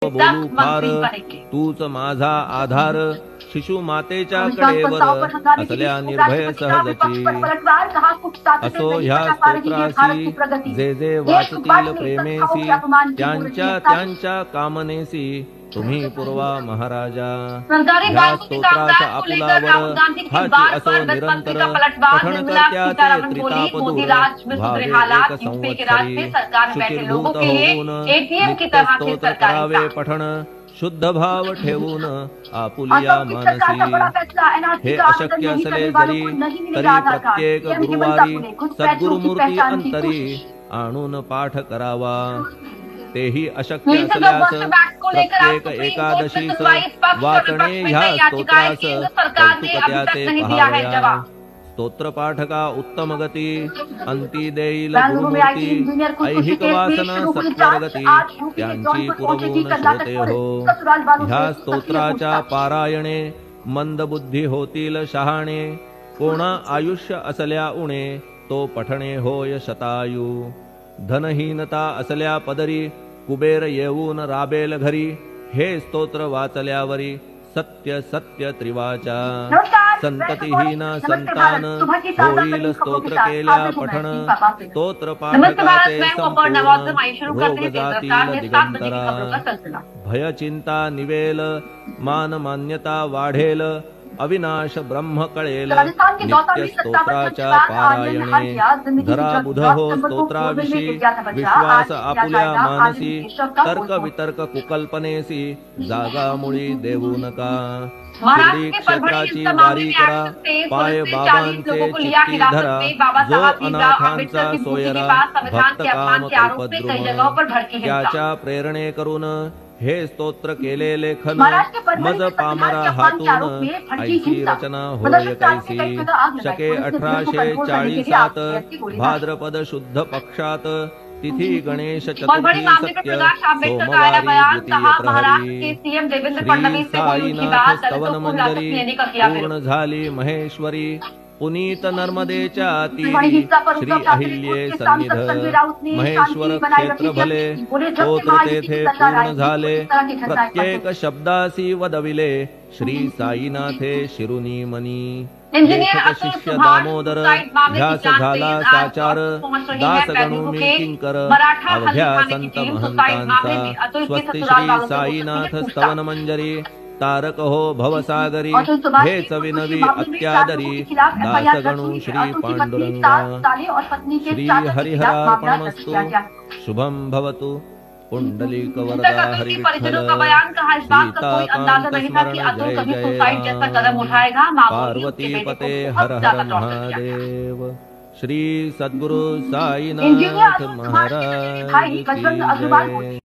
बोलू फार तूच माझा आधार शिशु मातेच्या कडेवर असल्या निर्भय सहजची असो ह्या स्तोत्रासी जे जे वाचतील प्रेमेसी त्यांच्या कामनेसी तुम्ही पूर्वा महाराजा ह्या स्तोत्राचा आपुलावर हाची असो निरंतर पठण करत्याचे त्रिताप दूर भावे एक संवत्सरी शुचिर्भूत होऊन नित्य स्तोत्र करावे पठण शुद्ध भाव ठेवून आपुलिया मानसी हे अशक्य असले जरी तरी प्रत्येक गुरुवारी सद्गुरुमूर्ती अंतरी आणून पाठ करावा तेही अशक्य असल्यास प्रत्येक एकादशीस वाचणे ह्या स्तोत्रास कौतुक त्याचे पहावया स्तोत्र पाठका उत्तम गती अंती देईल गुरुमूर्ती ऐहिक वासना सत्वरगती त्यांची पुरवून श्रोते हो ह्या स्तोत्राच्या पारायणे मंद बुद्धी होतील शहाणे कोणा आयुष्य असल्या उणे तो पठणे होय शतायू धनहीनता असल्या पदरी कुबेर येऊन राबेल घरी हे स्तोत्र वाचल्यावरी सत्य सत्य त्रिवाचा संततिहीन संतान होईल स्तोत्र केल्या पठण स्तोत्र पाठकाचे संपूर्ण रोग जातील दिगंतरा भय चिंता निवेल मान मान्यता वाढेल अविनाश ब्रह्म कळेल नित्य स्तोत्राच्या पारायणे धरा बुध हो स्तोत्राविषयी विश्वास आपुल्या मानसी तर्क वितर्क कुकल्पनेसी जागा मुळी देऊ नका शिर्डी क्षेत्राची वारी करा पाय बाबांचे चित्ती धरा जो अनाथांचा सोयरा भक्त काम कल्पद्रुम त्याच्या प्रेरणे करून हे स्तोत्र केलेले खन मज पामरा हातून ऐशी रचना होय कैसी शके 1847 भाद्रपद शुद्ध पक्षात तिथी गणेश चतुर्थी सत्य सोमवारी द्वितीय प्रहरी श्री साईनाथ स्तवन मंजरी पूर्ण झाली महेश्वरी पुनीत नर्मदेच्या तीरी श्री अहिल्ये सन्निध महेश्वर क्षेत्र भले स्तोत्र तेथे पूर्ण झाले प्रत्येक शब्दासी वदविले श्री साईनाथे शिरुनी मनी लेखक शिष्य दामोदर ध्यास झाला साचार दास गणुमी किंकर अवघ्या संत महंतांचा स्वस्ति श्री साईनाथ स्तवन मंजरी तारक हो भवसागरी हेच विनवी अत्यादरी दासगणु श्री पांडुरंगा श्री हरिहरार्पणमस्तु शुभम भवतु पुंडलीक वरदा हरि विठ्ठल सीताकांत स्मरण जय जय पार्वती पते हर हर महादेव श्री सद्गुरु साईनाथ महाराज की जय।